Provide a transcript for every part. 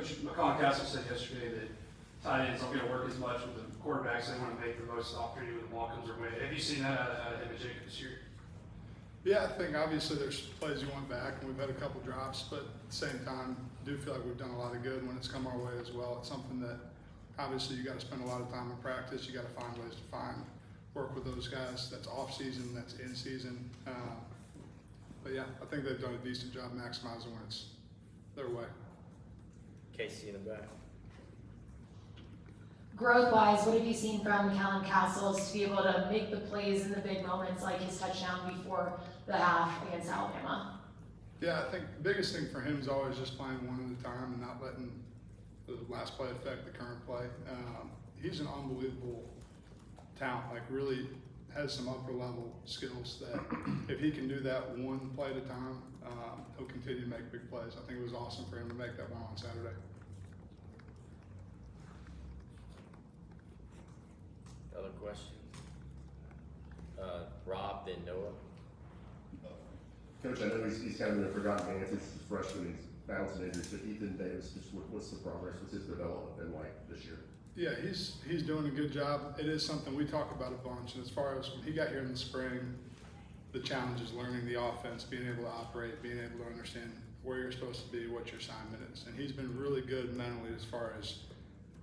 Coach McCallan Castle said yesterday that tight ends aren't going to work as much with the quarterbacks. They want to make the most opportunity when the ball comes their way. Have you seen that out of him and Jacob this year? Yeah, I think obviously there's plays you want back, and we've had a couple drops, but at the same time, I do feel like we've done a lot of good when it's come our way as well. It's something that obviously you got to spend a lot of time in practice. You got to find ways to work with those guys. That's off season, that's in season. But yeah, I think they've done a decent job maximizing when it's their way. Casey in the back. Growth-wise, what have you seen from McCallan Castles to be able to make the plays in the big moments like his touchdown before the half against Alabama? Yeah, I think the biggest thing for him is always just playing one at a time and not letting the last play affect the current play. He's an unbelievable talent, like really has some upper level skills that if he can do that one play at a time, he'll continue to make big plays. I think it was awesome for him to make that one on Saturday. Other questions? Rob, then Noah. Coach, I know he's kind of been a forgotten man since he's a freshman. He's bouncing injuries, but Ethan Davis, just what's the progress? What's his development been like this year? Yeah, he's doing a good job. It is something we talk about a bunch. And as far as when he got here in the spring, the challenge is learning the offense, being able to operate, being able to understand where you're supposed to be, what your assignment is. And he's been really good mentally as far as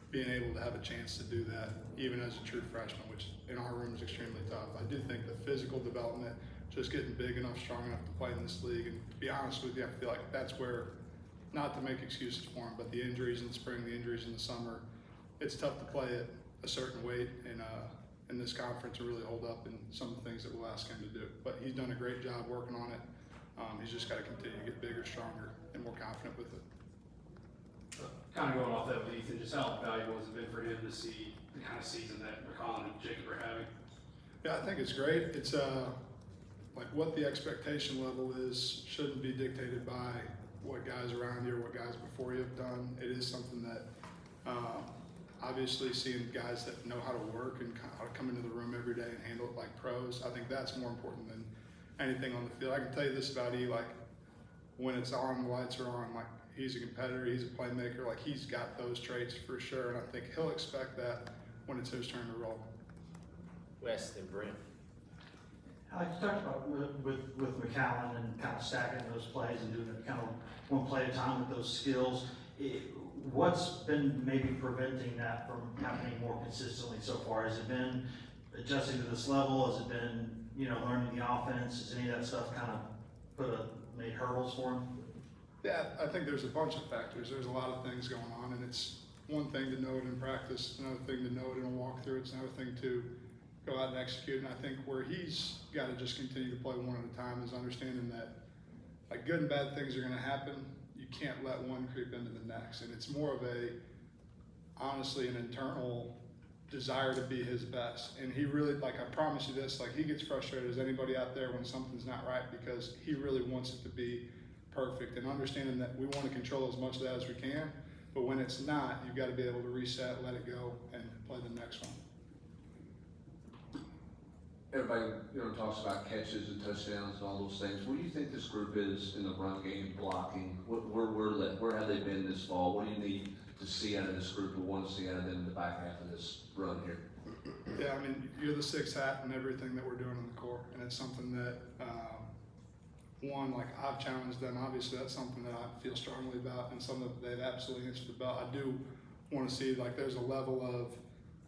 being able to have a chance to do that, even as a true freshman, which in our room is extremely tough. I do think the physical development, just getting big enough, strong enough to play in this league, and to be honest with you, I feel like that's where, not to make excuses for him, but the injuries in the spring, the injuries in the summer, it's tough to play at a certain weight in this conference to really hold up in some of the things that we'll ask him to do. But he's done a great job working on it. He's just got to continue to get bigger, stronger, and more confident with it. Kind of going off that with Ethan, just how valuable has it been for him to see the kind of season that McCallan and Jacob are having? Yeah, I think it's great. It's like what the expectation level is shouldn't be dictated by what guys around you or what guys before you have done. It is something that obviously seeing guys that know how to work and how to come into the room every day and handle it like pros, I think that's more important than anything on the field. I can tell you this about E, like when it's on, the lights are on, like he's a competitor, he's a playmaker, like he's got those traits for sure, and I think he'll expect that when it's his turn to roll. West and Brent. Alec, you talked about with McCallan and kind of stacking those plays and doing it kind of one play at a time with those skills. What's been maybe preventing that from happening more consistently so far? Has it been adjusting to this level? Has it been, learning the offense? Has any of that stuff kind of made hurdles for him? Yeah, I think there's a bunch of factors. There's a lot of things going on, and it's one thing to know it in practice, it's another thing to know it in a walkthrough, it's another thing to go out and execute. And I think where he's got to just continue to play one at a time is understanding that like good and bad things are going to happen. You can't let one creep into the next, and it's more of honestly an internal desire to be his best. And he really, like I promise you this, like he gets frustrated as anybody out there when something's not right because he really wants it to be perfect, and understanding that we want to control as much of that as we can, but when it's not, you've got to be able to reset, let it go, and play the next one. Everybody, talks about catches and touchdowns and all those things. Where do you think this group is in the run game, blocking? Where have they been this fall? What do you need to see out of this group, or want to see out of them in the back half of this run here? Yeah, I mean, you're the sixth hat in everything that we're doing in the core, and it's something that, like I've challenged them. Obviously, that's something that I feel strongly about, and something that they've absolutely answered the bell. I do want to see, like, there's a level of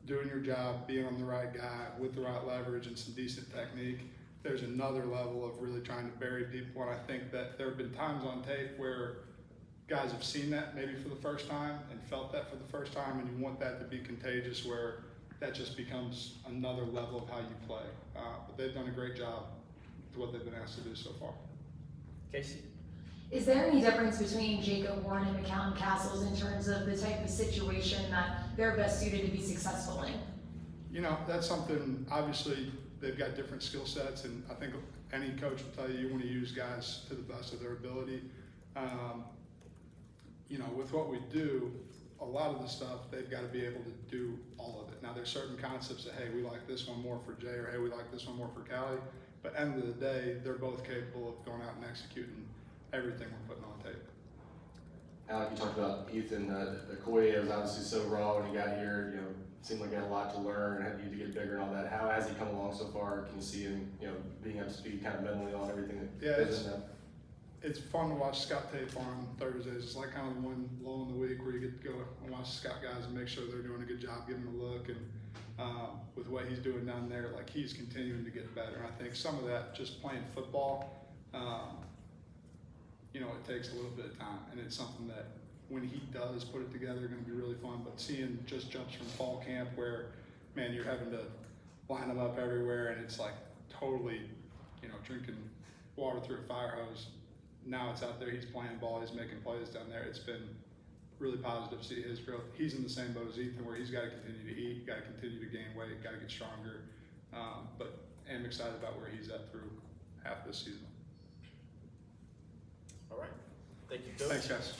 doing your job, being on the right guy with the right leverage and some decent technique. There's another level of really trying to bury people, and I think that there have been times on tape where guys have seen that maybe for the first time and felt that for the first time, and you want that to be contagious where that just becomes another level of how you play. But they've done a great job with what they've been asked to do so far. Casey. Is there any difference between Jacob Warren and McCallan Castles in terms of the type of situation that they're best suited to be successful in? That's something, obviously, they've got different skill sets, and I think any coach will tell you want to use guys to the best of their ability. With what we do, a lot of the stuff, they've got to be able to do all of it. Now, there's certain concepts that, hey, we like this one more for Jay, or hey, we like this one more for Callie, but end of the day, they're both capable of going out and executing everything we're putting on tape. Alec, you talked about Ethan, Okoye was obviously so raw when he got here, you know, seemed like he had a lot to learn, had to get bigger and all that. How has he come along so far? Can you see him, you know, being up to speed kind of mentally on everything that Yeah, goes in that? It's fun to watch Scott tape on Thursdays. It's like kind of the one lull in the week where you get to go and watch the Scott guys and make sure they're doing a good job, give him a look. And with what he's doing down there, like he's continuing to get better. And I think some of that just playing football, you know, it takes a little bit of time, and it's something that when he does put it together, going to be really fun. But seeing just jumps from fall camp where, man, you're having to line them up everywhere, and it's like totally, you know, drinking water through a fire hose. Now it's out there, he's playing ball, he's making plays down there. It's been really positive to see his growth. He's in the same boat as Ethan, where he's got to continue to eat, got to continue to gain weight, got to get stronger. But I'm excited about where he's at through half this season. All right. Thank you, Coach. Thanks, guys.